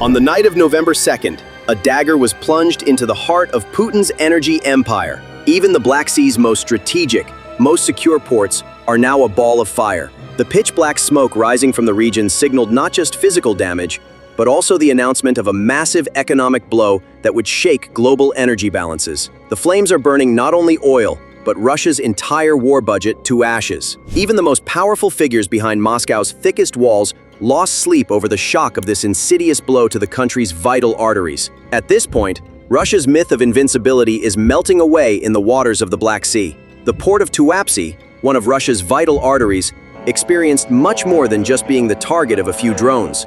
On the night of November 2nd, a dagger was plunged into the heart of Putin's energy empire. Even the Black Sea's most strategic, most secure ports are now a ball of fire. The pitch-black smoke rising from the region signaled not just physical damage, but also the announcement of a massive economic blow that would shake global energy balances. The flames are burning not only oil, but Russia's entire war budget to ashes. Even the most powerful figures behind Moscow's thickest walls lost sleep over the shock of this insidious blow to the country's vital arteries. At this point, Russia's myth of invincibility is melting away in the waters of the Black Sea. The port of Tuapse, one of Russia's vital arteries, experienced much more than just being the target of a few drones.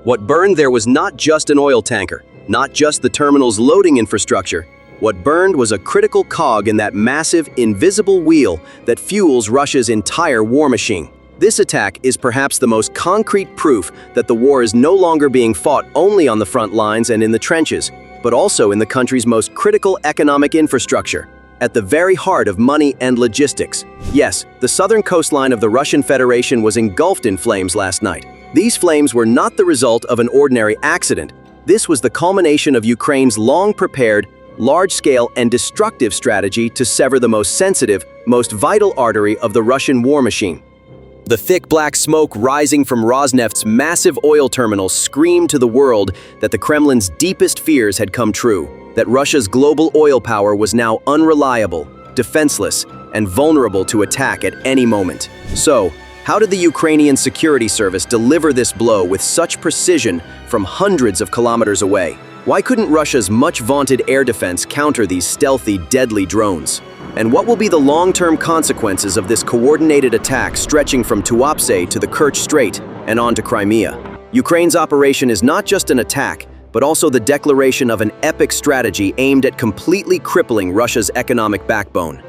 What burned there was not just an oil tanker, not just the terminal's loading infrastructure. What burned was a critical cog in that massive, invisible wheel that fuels Russia's entire war machine. This attack is perhaps the most concrete proof that the war is no longer being fought only on the front lines and in the trenches, but also in the country's most critical economic infrastructure, at the very heart of money and logistics. Yes, the southern coastline of the Russian Federation was engulfed in flames last night. These flames were not the result of an ordinary accident. This was the culmination of Ukraine's long-prepared, large-scale and destructive strategy to sever the most sensitive, most vital artery of the Russian war machine. The thick black smoke rising from Rosneft's massive oil terminal screamed to the world that the Kremlin's deepest fears had come true, that Russia's global oil power was now unreliable, defenseless, and vulnerable to attack at any moment. So, how did the Ukrainian security service deliver this blow with such precision from hundreds of kilometers away? Why couldn't Russia's much-vaunted air defense counter these stealthy, deadly drones? And what will be the long-term consequences of this coordinated attack stretching from Tuapse to the Kerch Strait and on to Crimea? Ukraine's operation is not just an attack, but also the declaration of an epic strategy aimed at completely crippling Russia's economic backbone.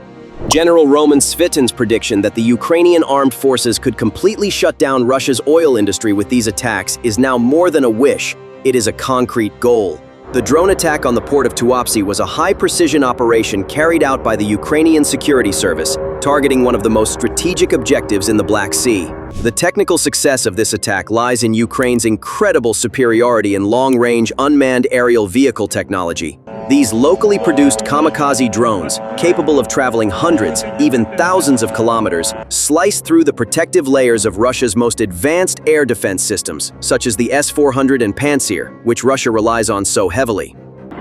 General Roman Svitin's prediction that the Ukrainian armed forces could completely shut down Russia's oil industry with these attacks is now more than a wish, it is a concrete goal. The drone attack on the port of Tuapse was a high-precision operation carried out by the Ukrainian security service, targeting one of the most strategic objectives in the Black Sea. The technical success of this attack lies in Ukraine's incredible superiority in long-range unmanned aerial vehicle technology. These locally produced kamikaze drones, capable of traveling hundreds, even thousands of kilometers, slice through the protective layers of Russia's most advanced air defense systems, such as the S-400 and Pantsir, which Russia relies on so heavily.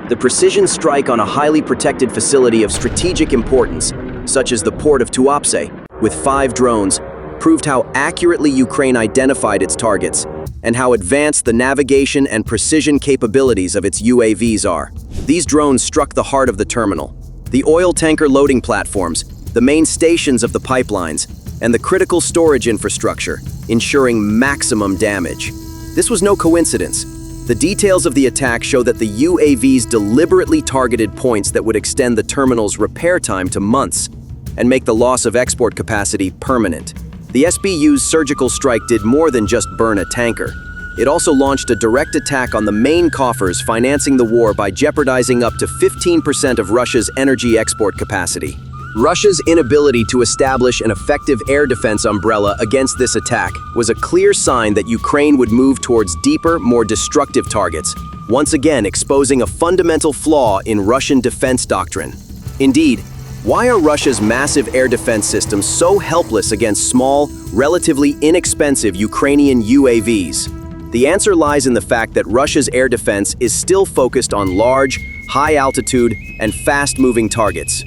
The precision strike on a highly protected facility of strategic importance, such as the port of Tuapse, with 5 drones, proved how accurately Ukraine identified its targets and how advanced the navigation and precision capabilities of its UAVs are. These drones struck the heart of the terminal, the oil tanker loading platforms, the main stations of the pipelines, and the critical storage infrastructure, ensuring maximum damage. This was no coincidence. The details of the attack show that the UAVs deliberately targeted points that would extend the terminal's repair time to months and make the loss of export capacity permanent. The SBU's surgical strike did more than just burn a tanker. It also launched a direct attack on the main coffers financing the war by jeopardizing up to 15% of Russia's energy export capacity. Russia's inability to establish an effective air defense umbrella against this attack was a clear sign that Ukraine would move towards deeper, more destructive targets, once again exposing a fundamental flaw in Russian defense doctrine. Indeed, why are Russia's massive air defense systems so helpless against small, relatively inexpensive Ukrainian UAVs? The answer lies in the fact that Russia's air defense is still focused on large, high-altitude, and fast-moving targets.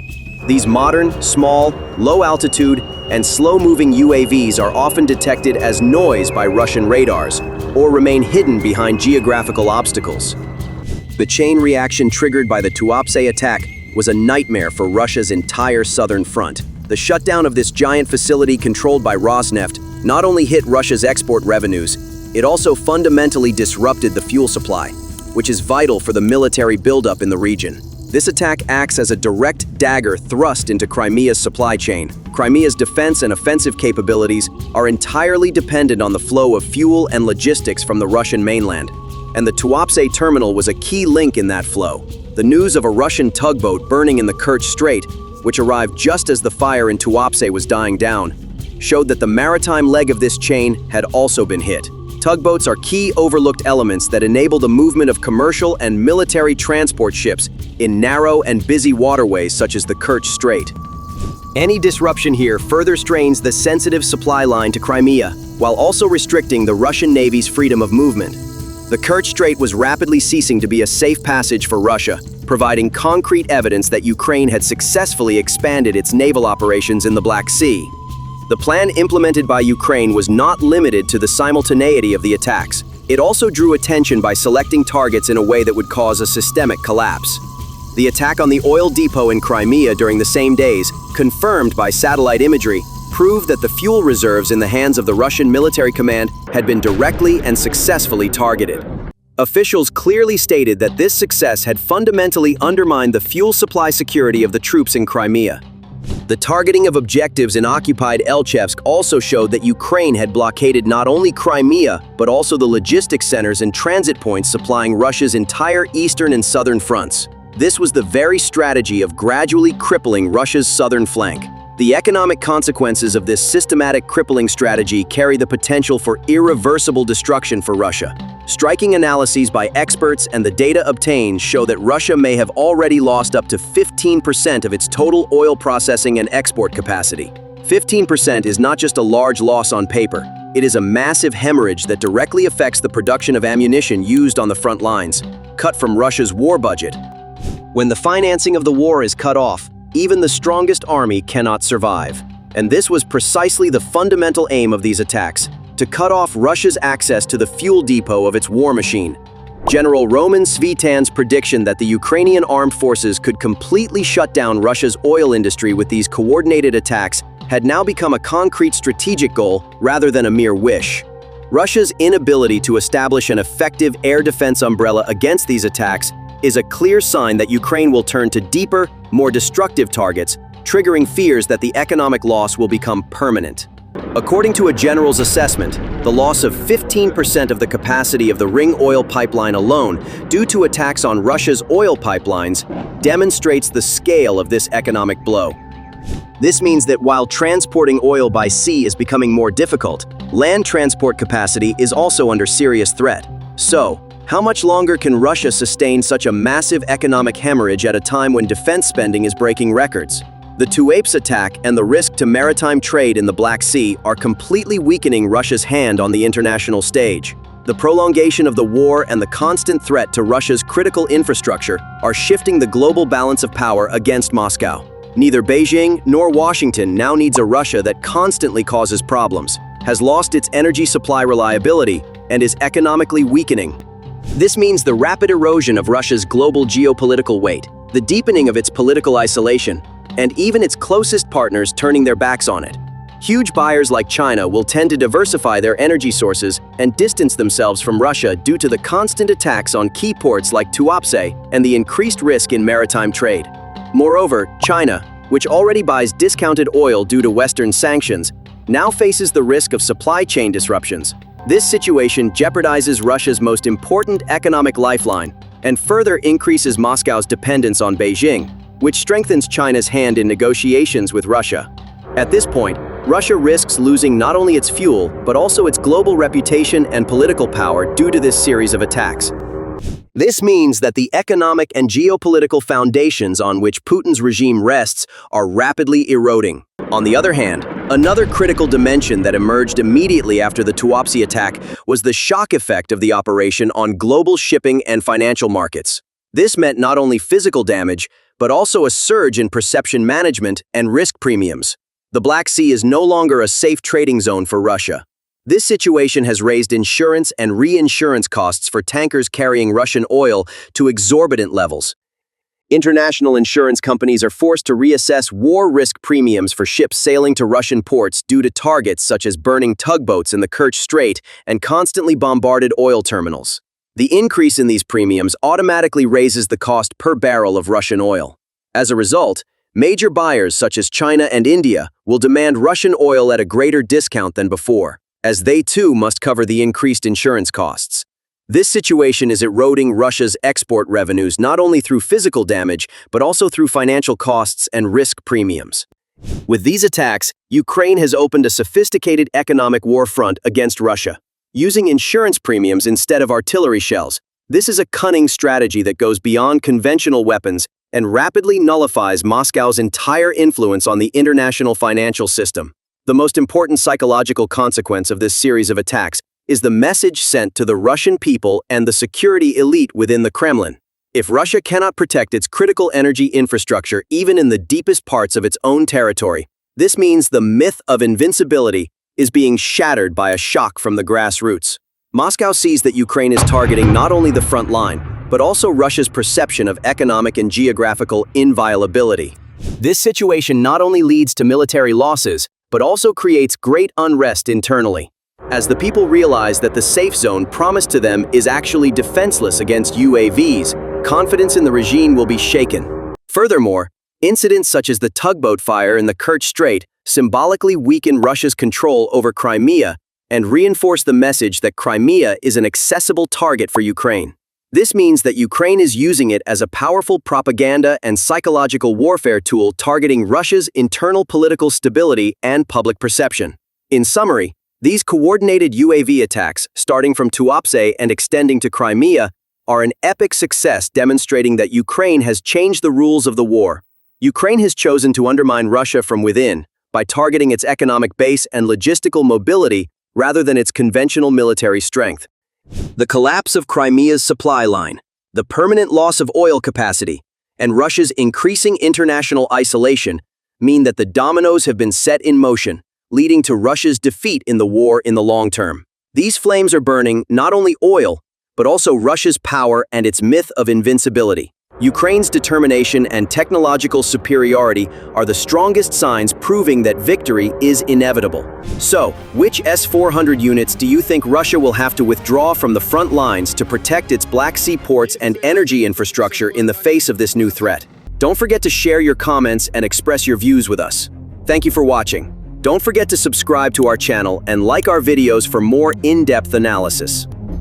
These modern, small, low-altitude, and slow-moving UAVs are often detected as noise by Russian radars, or remain hidden behind geographical obstacles. The chain reaction triggered by the Tuapse attack was a nightmare for Russia's entire southern front. The shutdown of this giant facility controlled by Rosneft not only hit Russia's export revenues, it also fundamentally disrupted the fuel supply, which is vital for the military buildup in the region. This attack acts as a direct dagger thrust into Crimea's supply chain. Crimea's defense and offensive capabilities are entirely dependent on the flow of fuel and logistics from the Russian mainland, and the Tuapse terminal was a key link in that flow. The news of a Russian tugboat burning in the Kerch Strait, which arrived just as the fire in Tuapse was dying down, showed that the maritime leg of this chain had also been hit. Tugboats are key overlooked elements that enable the movement of commercial and military transport ships in narrow and busy waterways such as the Kerch Strait. Any disruption here further strains the sensitive supply line to Crimea, while also restricting the Russian Navy's freedom of movement. The Kerch Strait was rapidly ceasing to be a safe passage for Russia, providing concrete evidence that Ukraine had successfully expanded its naval operations in the Black Sea. The plan implemented by Ukraine was not limited to the simultaneity of the attacks. It also drew attention by selecting targets in a way that would cause a systemic collapse. The attack on the oil depot in Crimea during the same days, confirmed by satellite imagery, proved that the fuel reserves in the hands of the Russian military command had been directly and successfully targeted. Officials clearly stated that this success had fundamentally undermined the fuel supply security of the troops in Crimea. The targeting of objectives in occupied Elchevsk also showed that Ukraine had blockaded not only Crimea, but also the logistics centers and transit points supplying Russia's entire eastern and southern fronts. This was the very strategy of gradually crippling Russia's southern flank. The economic consequences of this systematic crippling strategy carry the potential for irreversible destruction for Russia. Striking analyses by experts and the data obtained show that Russia may have already lost up to 15% of its total oil processing and export capacity. 15% is not just a large loss on paper. It is a massive hemorrhage that directly affects the production of ammunition used on the front lines, cut from Russia's war budget. When the financing of the war is cut off, even the strongest army cannot survive. And this was precisely the fundamental aim of these attacks, to cut off Russia's access to the fuel depot of its war machine. General Roman Svitan's prediction that the Ukrainian armed forces could completely shut down Russia's oil industry with these coordinated attacks had now become a concrete strategic goal rather than a mere wish. Russia's inability to establish an effective air defense umbrella against these attacks is a clear sign that Ukraine will turn to deeper, more destructive targets, triggering fears that the economic loss will become permanent. According to a general's assessment, the loss of 15% of the capacity of the Ring oil pipeline alone due to attacks on Russia's oil pipelines demonstrates the scale of this economic blow. This means that while transporting oil by sea is becoming more difficult, land transport capacity is also under serious threat. So, how much longer can Russia sustain such a massive economic hemorrhage at a time when defense spending is breaking records? The Tuapse attack and the risk to maritime trade in the Black Sea are completely weakening Russia's hand on the international stage. The prolongation of the war and the constant threat to Russia's critical infrastructure are shifting the global balance of power against Moscow. Neither Beijing nor Washington now needs a Russia that constantly causes problems, has lost its energy supply reliability, and is economically weakening. This means the rapid erosion of Russia's global geopolitical weight, the deepening of its political isolation, and even its closest partners turning their backs on it. Huge buyers like China will tend to diversify their energy sources and distance themselves from Russia due to the constant attacks on key ports like Tuapse and the increased risk in maritime trade. Moreover, China, which already buys discounted oil due to Western sanctions, now faces the risk of supply chain disruptions. This situation jeopardizes Russia's most important economic lifeline and further increases Moscow's dependence on Beijing, which strengthens China's hand in negotiations with Russia. At this point, Russia risks losing not only its fuel, but also its global reputation and political power due to this series of attacks. This means that the economic and geopolitical foundations on which Putin's regime rests are rapidly eroding. On the other hand, another critical dimension that emerged immediately after the Tuapse attack was the shock effect of the operation on global shipping and financial markets. This meant not only physical damage, but also a surge in perception management and risk premiums. The Black Sea is no longer a safe trading zone for Russia. This situation has raised insurance and reinsurance costs for tankers carrying Russian oil to exorbitant levels. International insurance companies are forced to reassess war risk premiums for ships sailing to Russian ports due to targets such as burning tugboats in the Kerch Strait and constantly bombarded oil terminals. The increase in these premiums automatically raises the cost per barrel of Russian oil. As a result, major buyers such as China and India will demand Russian oil at a greater discount than before, as they too must cover the increased insurance costs. This situation is eroding Russia's export revenues not only through physical damage, but also through financial costs and risk premiums. With these attacks, Ukraine has opened a sophisticated economic war front against Russia. using insurance premiums instead of artillery shells. This is a cunning strategy that goes beyond conventional weapons and rapidly nullifies Moscow's entire influence on the international financial system. The most important psychological consequence of this series of attacks is the message sent to the Russian people and the security elite within the Kremlin. If Russia cannot protect its critical energy infrastructure even in the deepest parts of its own territory, this means the myth of invincibility is being shattered by a shock from the grassroots. Moscow sees that Ukraine is targeting not only the front line, but also Russia's perception of economic and geographical inviolability. This situation not only leads to military losses, but also creates great unrest internally, as the people realize that the safe zone promised to them is actually defenseless against UAVs. Confidence in the regime will be shaken. Furthermore, incidents such as the tugboat fire in the Kerch Strait symbolically weaken Russia's control over Crimea and reinforce the message that Crimea is an accessible target for Ukraine. This means that Ukraine is using it as a powerful propaganda and psychological warfare tool targeting Russia's internal political stability and public perception. In summary, these coordinated UAV attacks, starting from Tuapse and extending to Crimea, are an epic success demonstrating that Ukraine has changed the rules of the war. Ukraine has chosen to undermine Russia from within by targeting its economic base and logistical mobility rather than its conventional military strength. The collapse of Crimea's supply line, the permanent loss of oil capacity, and Russia's increasing international isolation mean that the dominoes have been set in motion, leading to Russia's defeat in the war in the long term. These flames are burning not only oil, but also Russia's power and its myth of invincibility. Ukraine's determination and technological superiority are the strongest signs proving that victory is inevitable. So, which S-400 units do you think Russia will have to withdraw from the front lines to protect its Black Sea ports and energy infrastructure in the face of this new threat? Don't forget to share your comments and express your views with us. Thank you for watching. Don't forget to subscribe to our channel and like our videos for more in-depth analysis.